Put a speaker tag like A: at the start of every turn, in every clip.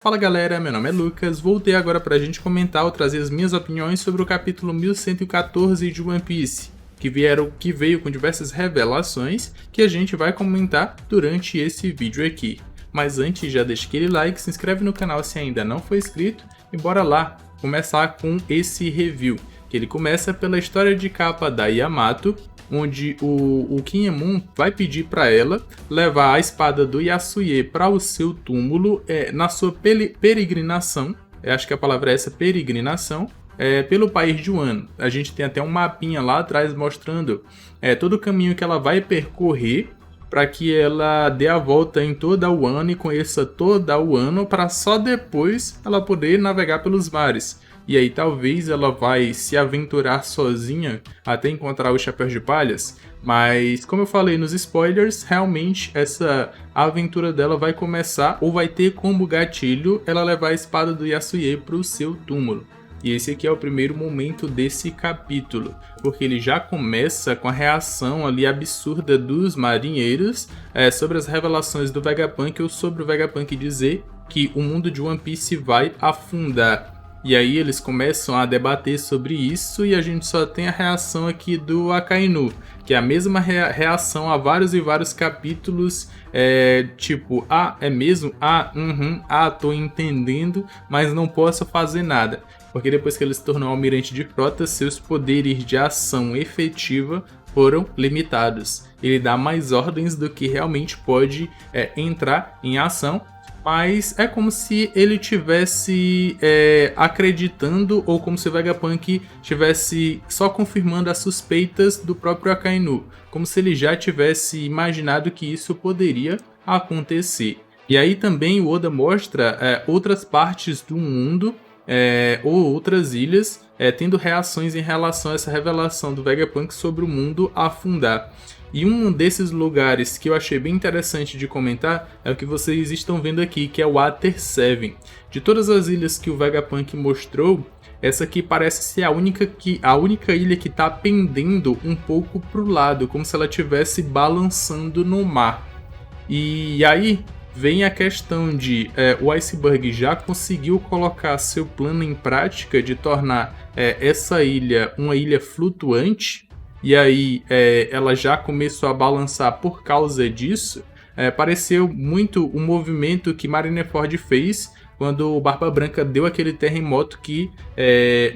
A: Fala galera, meu nome é Lucas, voltei agora pra gente comentar ou trazer as minhas opiniões sobre o capítulo 1114 de One Piece, que veio com diversas revelações que a gente vai comentar durante esse vídeo aqui. Mas antes, já deixa aquele like, se inscreve no canal se ainda não for inscrito e bora lá começar com esse review, que ele começa pela história de capa da Yamato, onde o Kinemon vai pedir para ela levar a espada do Yasuye para o seu túmulo na sua peregrinação, acho que a palavra é essa, peregrinação, pelo país de Wano. A gente tem até um mapinha lá atrás mostrando todo o caminho que ela vai percorrer para que ela dê a volta em toda Wano e conheça toda Wano, para só depois ela poder navegar pelos mares. E aí talvez ela vai se aventurar sozinha até encontrar os Chapéus de Palhas. Mas como eu falei nos spoilers, realmente essa aventura dela vai começar, ou vai ter como gatilho, ela levar a espada do Yasuye para o seu túmulo. E esse aqui é o primeiro momento desse capítulo, porque ele já começa com a reação ali absurda dos marinheiros sobre as revelações do Vegapunk, ou sobre o Vegapunk dizer que o mundo de One Piece vai afundar. E aí eles começam a debater sobre isso e a gente só tem a reação aqui do Akainu, que é a mesma reação a vários e vários capítulos, tipo, é mesmo? Tô entendendo, mas não posso fazer nada. Porque depois que ele se tornou almirante de frota, seus poderes de ação efetiva foram limitados. Ele dá mais ordens do que realmente pode entrar em ação. Mas é como se ele tivesse acreditando, ou como se o Vegapunk tivesse só confirmando as suspeitas do próprio Akainu. Como se ele já tivesse imaginado que isso poderia acontecer. E aí também o Oda mostra outras partes do mundo, ou outras ilhas, tendo reações em relação a essa revelação do Vegapunk sobre o mundo afundar. E um desses lugares que eu achei bem interessante de comentar é o que vocês estão vendo aqui, que é o Water 7. De todas as ilhas que o Vegapunk mostrou, essa aqui parece ser a única ilha que está pendendo um pouco para o lado, como se ela estivesse balançando no mar. E aí vem a questão de o Iceberg já conseguiu colocar seu plano em prática de tornar essa ilha uma ilha flutuante. E aí ela já começou a balançar por causa disso. Pareceu muito o movimento que Marineford fez quando o Barba Branca deu aquele terremoto que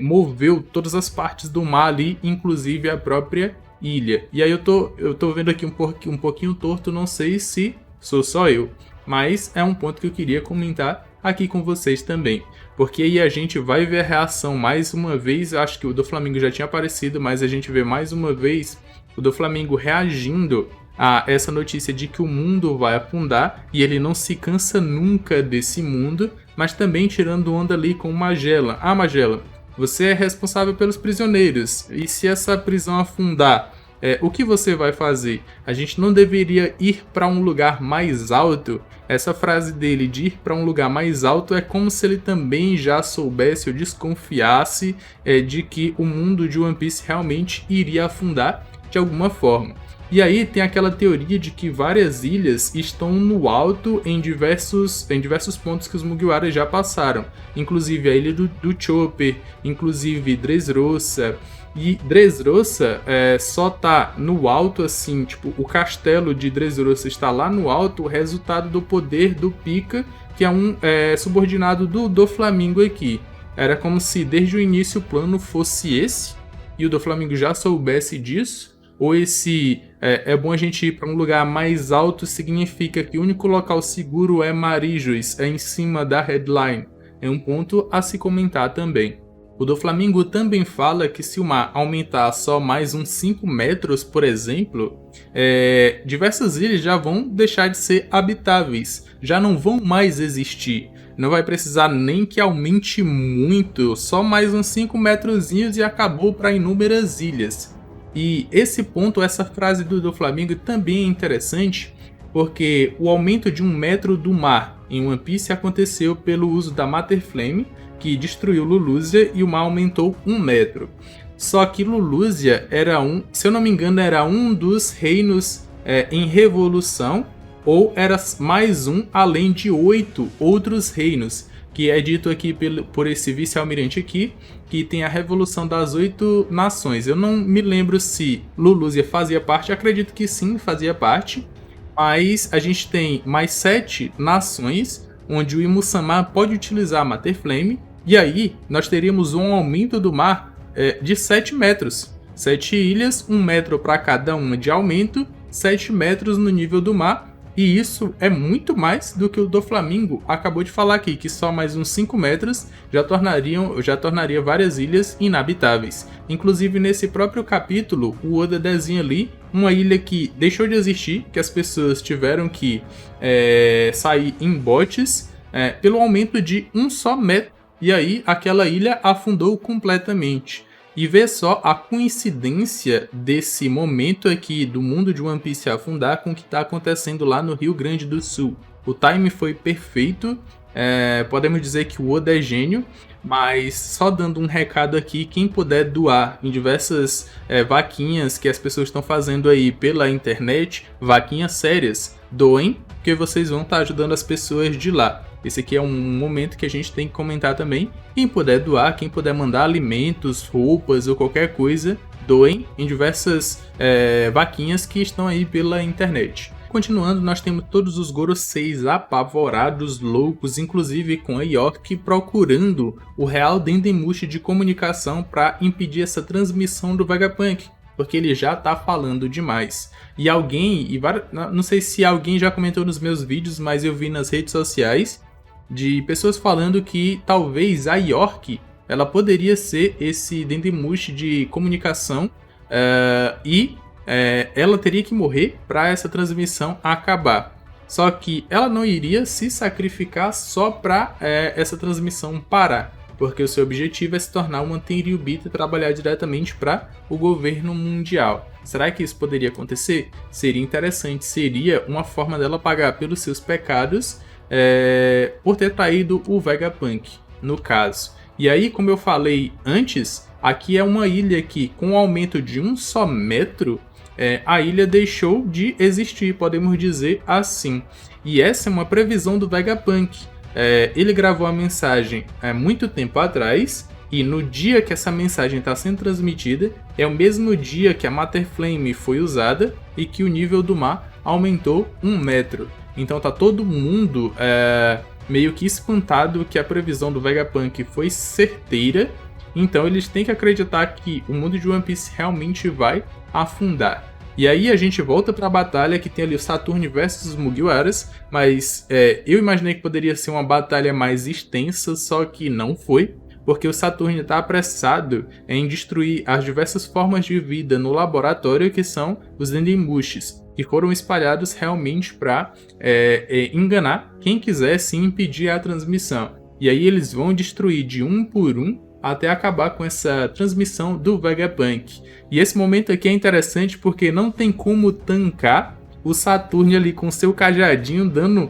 A: moveu todas as partes do mar ali, inclusive a própria ilha. E aí eu tô vendo aqui um pouquinho torto, não sei se sou só eu, mas é um ponto que eu queria comentar aqui com vocês também. Porque aí a gente vai ver a reação mais uma vez, acho que o do Flamengo já tinha aparecido, mas a gente vê mais uma vez o do Flamengo reagindo a essa notícia de que o mundo vai afundar, e ele não se cansa nunca desse mundo, mas também tirando onda ali com Magellan. Magellan, você é responsável pelos prisioneiros, e se essa prisão afundar, o que você vai fazer? A gente não deveria ir para um lugar mais alto? Essa frase dele de ir para um lugar mais alto é como se ele também já soubesse ou desconfiasse de que o mundo de One Piece realmente iria afundar de alguma forma. E aí tem aquela teoria de que várias ilhas estão no alto em diversos pontos que os Mugiwara já passaram. Inclusive a ilha do Chopper, inclusive Dressrosa. E Dressrosa só tá no alto assim, tipo, o castelo de Dressrosa está lá no alto, o resultado do poder do Pika, que é um subordinado do Doflamingo aqui. Era como se desde o início o plano fosse esse, e o Doflamingo já soubesse disso, ou esse é bom a gente ir para um lugar mais alto significa que o único local seguro é Marijos, em cima da headline. É um ponto a se comentar também. O Doflamingo também fala que se o mar aumentar só mais uns 5 metros, por exemplo, diversas ilhas já vão deixar de ser habitáveis, já não vão mais existir. Não vai precisar nem que aumente muito, só mais uns 5 metrozinhos e acabou para inúmeras ilhas. E esse ponto, essa frase do Doflamingo também é interessante, porque o aumento de 1 metro do mar em One Piece aconteceu pelo uso da Mater Flame, que destruiu Lulusia, e o mar aumentou 1 metro. Só que Lulusia se eu não me engano, era um dos reinos em revolução, ou era mais um além de 8 outros reinos. que é dito aqui por esse vice-almirante aqui, que tem a Revolução das 8 Nações. Eu não me lembro se Lulusia fazia parte, acredito que sim, fazia parte, mas a gente tem mais 7 nações, onde o Imu-sama pode utilizar a Mater Flame, e aí nós teríamos um aumento do mar de 7 metros. 7 ilhas, 1 metro para cada uma de aumento, 7 metros no nível do mar, e isso é muito mais do que o Doflamingo acabou de falar aqui, que só mais uns 5 metros já tornaria várias ilhas inabitáveis. Inclusive nesse próprio capítulo, o Oda desenha ali uma ilha que deixou de existir, que as pessoas tiveram que sair em botes pelo aumento de um só metro, e aí aquela ilha afundou completamente. E vê só a coincidência desse momento aqui do mundo de One Piece afundar com o que está acontecendo lá no Rio Grande do Sul. O time foi perfeito, podemos dizer que o Oda é gênio, mas só dando um recado aqui, quem puder doar em diversas vaquinhas que as pessoas estão fazendo aí pela internet, vaquinhas sérias, doem, porque vocês vão estar ajudando as pessoas de lá. Esse aqui é um momento que a gente tem que comentar também. Quem puder doar, quem puder mandar alimentos, roupas ou qualquer coisa, doem em diversas vaquinhas que estão aí pela internet. Continuando, nós temos todos os Goroseis apavorados, loucos, inclusive com a York procurando o real Dendemushi de comunicação para impedir essa transmissão do Vegapunk, porque ele já tá falando demais. E não sei se alguém já comentou nos meus vídeos, mas eu vi nas redes sociais de pessoas falando que talvez a York ela poderia ser esse Dendemushi de comunicação ela teria que morrer para essa transmissão acabar. Só que ela não iria se sacrificar só para essa transmissão parar, porque o seu objetivo é se tornar uma Tenryubito e trabalhar diretamente para o governo mundial. Será que isso poderia acontecer? Seria interessante, seria uma forma dela pagar pelos seus pecados por ter traído o Vegapunk, no caso. E aí, como eu falei antes, aqui é uma ilha que, com o aumento de um só metro, a ilha deixou de existir, podemos dizer assim. E essa é uma previsão do Vegapunk. Ele gravou a mensagem há muito tempo atrás, e no dia que essa mensagem está sendo transmitida, é o mesmo dia que a Mater Flame foi usada e que o nível do mar aumentou 1 metro. Então tá todo mundo meio que espantado que a previsão do Vegapunk foi certeira. Então eles têm que acreditar que o mundo de One Piece realmente vai afundar. E aí a gente volta para a batalha que tem ali o Saturn versus os Mugiwaras, mas eu imaginei que poderia ser uma batalha mais extensa, só que não foi, porque o Saturn está apressado em destruir as diversas formas de vida no laboratório que são os Dendemushis, que foram espalhados realmente para enganar quem quisesse impedir a transmissão. E aí eles vão destruir de um por um até acabar com essa transmissão do Vegapunk. E esse momento aqui é interessante porque não tem como tancar o Saturn ali com seu cajadinho dando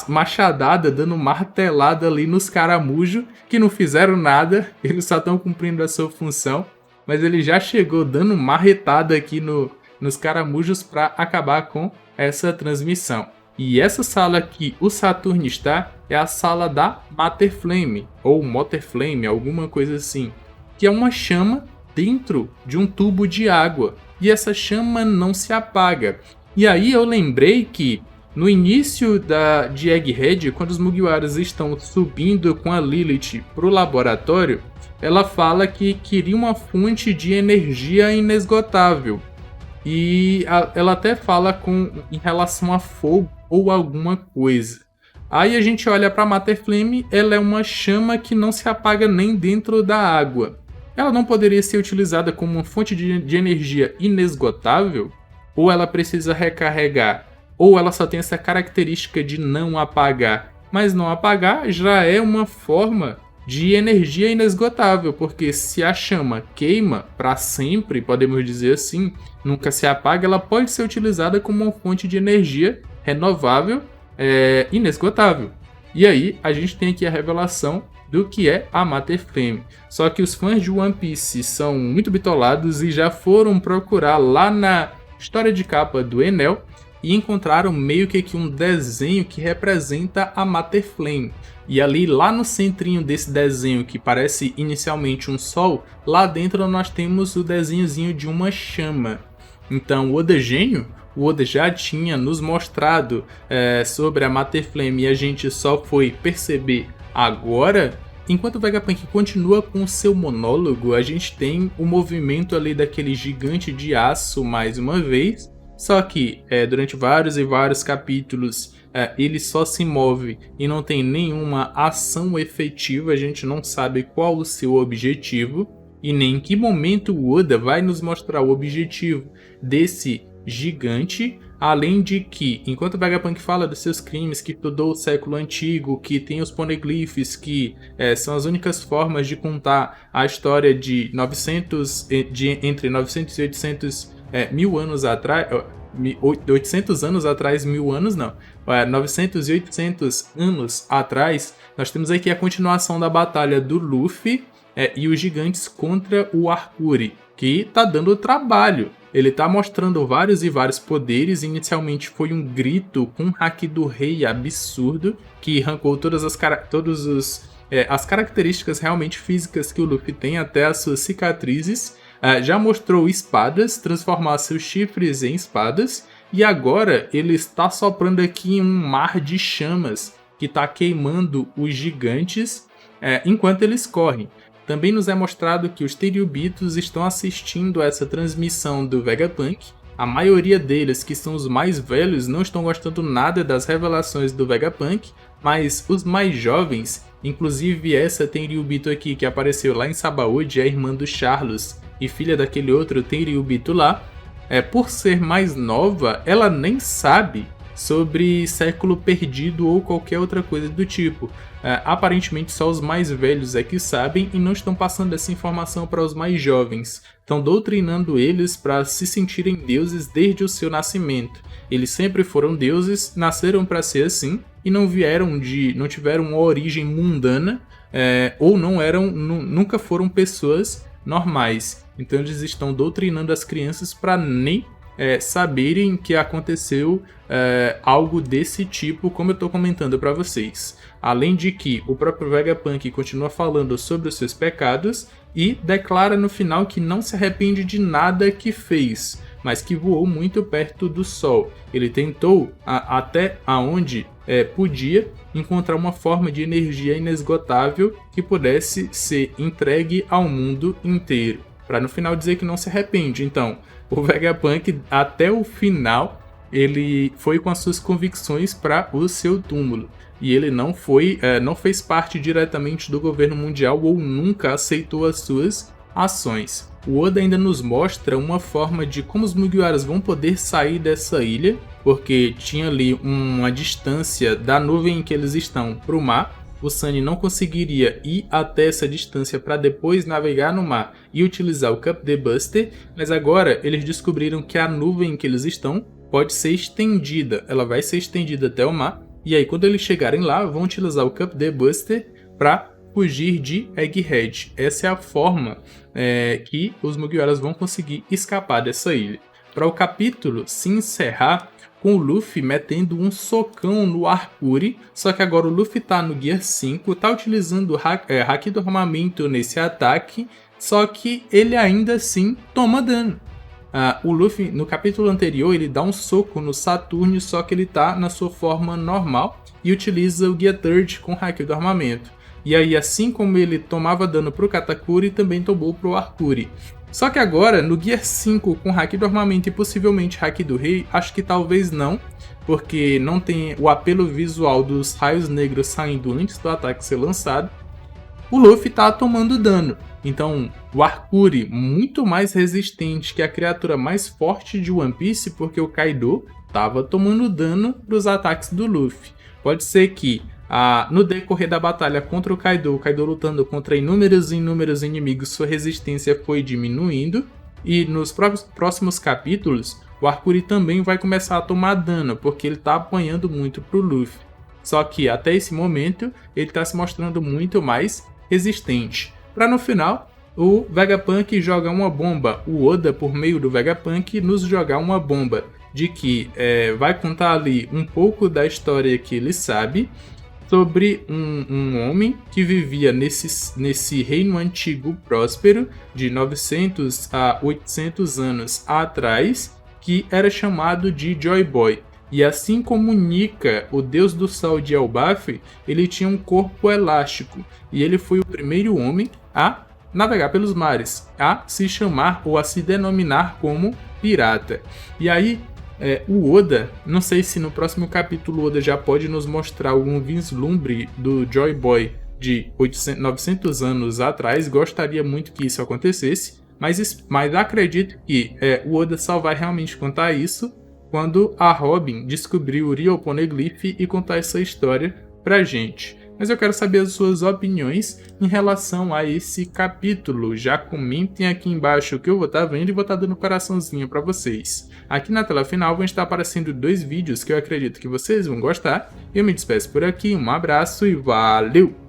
A: machadada, dando martelada ali nos caramujos que não fizeram nada, eles só estão cumprindo a sua função, mas ele já chegou dando marretada aqui nos caramujos para acabar com essa transmissão. E essa sala que o Saturn está é a sala da Mater Flame, ou Motor Flame, alguma coisa assim, que é uma chama dentro de um tubo de água, e essa chama não se apaga. E aí eu lembrei que no início de Egghead, quando os Mugiwaras estão subindo com a Lilith para o laboratório, ela fala que queria uma fonte de energia inesgotável. E ela até fala em relação a fogo ou alguma coisa. Aí a gente olha para a Mater Flame, ela é uma chama que não se apaga nem dentro da água. Ela não poderia ser utilizada como uma fonte de energia inesgotável? Ou ela precisa recarregar? Ou ela só tem essa característica de não apagar? Mas não apagar já é uma forma de energia inesgotável, porque se a chama queima para sempre, podemos dizer assim, nunca se apaga, ela pode ser utilizada como uma fonte de energia renovável, inesgotável. E aí a gente tem aqui a revelação do que é a Mater Flame. Só que os fãs de One Piece são muito bitolados e já foram procurar lá na história de capa do Enel, e encontraram meio que um desenho que representa a Mater Flame. E ali, lá no centrinho desse desenho, que parece inicialmente um sol, lá dentro nós temos o desenhozinho de uma chama. Então, o Oda Gênio, o Oda já tinha nos mostrado sobre a Mater Flame e a gente só foi perceber agora. Enquanto o Vegapunk continua com o seu monólogo, a gente tem o movimento ali daquele gigante de aço mais uma vez, só que durante vários e vários capítulos ele só se move e não tem nenhuma ação efetiva, a gente não sabe qual o seu objetivo e nem em que momento o Oda vai nos mostrar o objetivo desse gigante. Além de que, enquanto o Vegapunk fala dos seus crimes, que estudou o século antigo, que tem os poneglyphs, que são as únicas formas de contar a história de entre 900 e 800 mil anos atrás, 800 anos atrás, 1000 anos não, 900 e 800 anos atrás, nós temos aqui a continuação da batalha do Luffy e os gigantes contra o Arkuri, que tá dando trabalho. Ele tá mostrando vários e vários poderes. Inicialmente foi um grito com haki do rei absurdo, que arrancou todas as características realmente físicas que o Luffy tem, até as suas cicatrizes. Já mostrou espadas, transformar seus chifres em espadas. E agora ele está soprando aqui um mar de chamas, que está queimando os gigantes enquanto eles correm. Também nos é mostrado que os Tenryubitos estão assistindo a essa transmissão do Vegapunk. A maioria deles, que são os mais velhos, não estão gostando nada das revelações do Vegapunk, mas os mais jovens, inclusive essa Tenryubito aqui que apareceu lá em Sabaody, a irmã do Charlos e filha daquele outro Tenryubito lá, por ser mais nova, ela nem sabe sobre século perdido ou qualquer outra coisa do tipo. Aparentemente só os mais velhos é que sabem e não estão passando essa informação para os mais jovens. Estão doutrinando eles para se sentirem deuses desde o seu nascimento. Eles sempre foram deuses, nasceram para ser assim e não tiveram uma origem mundana ou nunca foram pessoas normais. Então eles estão doutrinando as crianças para nem saberem que aconteceu algo desse tipo, como eu estou comentando para vocês. Além de que o próprio Vegapunk continua falando sobre os seus pecados e declara no final que não se arrepende de nada que fez, mas que voou muito perto do sol. Ele tentou, até aonde podia, encontrar uma forma de energia inesgotável que pudesse ser entregue ao mundo inteiro, para no final dizer que não se arrepende. Então, o Vegapunk, até o final, ele foi com as suas convicções para o seu túmulo. E ele não fez parte diretamente do governo mundial ou nunca aceitou as suas ações. O Oda ainda nos mostra uma forma de como os Mugiwaras vão poder sair dessa ilha, porque tinha ali uma distância da nuvem em que eles estão para o mar. O Sunny não conseguiria ir até essa distância para depois navegar no mar e utilizar o Cup the Buster, mas agora eles descobriram que a nuvem em que eles estão pode ser estendida, ela vai ser estendida até o mar, e aí quando eles chegarem lá vão utilizar o Cup the Buster para fugir de Egghead. Essa é a forma que os Mugiwaras vão conseguir escapar dessa ilha. Para o capítulo se encerrar com o Luffy metendo um socão no Arkuri, só que agora o Luffy tá no Gear 5, tá utilizando o Haki do Armamento nesse ataque, só que ele ainda assim toma dano. O Luffy, no capítulo anterior, ele dá um soco no Saturno, só que ele tá na sua forma normal e utiliza o Gear 3 com Haki do Armamento. E aí, assim como ele tomava dano pro Katakuri, também tomou pro Arkuri. Só que agora, no Gear 5, com Haki do Armamento e possivelmente Haki do Rei, acho que talvez não, porque não tem o apelo visual dos raios negros saindo antes do ataque ser lançado, o Luffy tá tomando dano. Então, o Arkuri, muito mais resistente que a criatura mais forte de One Piece, porque o Kaido tava tomando dano dos ataques do Luffy. Pode ser que no decorrer da batalha contra o Kaido lutando contra inúmeros inimigos, sua resistência foi diminuindo, e nos próximos capítulos o Arkuri também vai começar a tomar dano, porque ele está apanhando muito pro Luffy. Só que até esse momento ele está se mostrando muito mais resistente. Para no final o Vegapunk joga uma bomba, o Oda por meio do Vegapunk nos jogar uma bomba. de que vai contar ali um pouco da história que ele sabe sobre um homem que vivia nesse reino antigo próspero de 900 a 800 anos atrás, que era chamado de Joy Boy. E assim como Nika, o deus do sol de Elbaf, ele tinha um corpo elástico, e ele foi o primeiro homem a navegar pelos mares, a se chamar ou a se denominar como pirata. E aí, o Oda, não sei se no próximo capítulo o Oda já pode nos mostrar algum vislumbre do Joy Boy de 900 anos atrás, gostaria muito que isso acontecesse, mas acredito que o Oda só vai realmente contar isso quando a Robin descobrir o Real Poneglyph e contar essa história pra gente. Mas eu quero saber as suas opiniões em relação a esse capítulo. Já comentem aqui embaixo o que eu vou estar vendo e vou estar dando coraçãozinho para vocês. Aqui na tela final vão estar aparecendo 2 vídeos que eu acredito que vocês vão gostar. Eu me despeço por aqui, um abraço e valeu!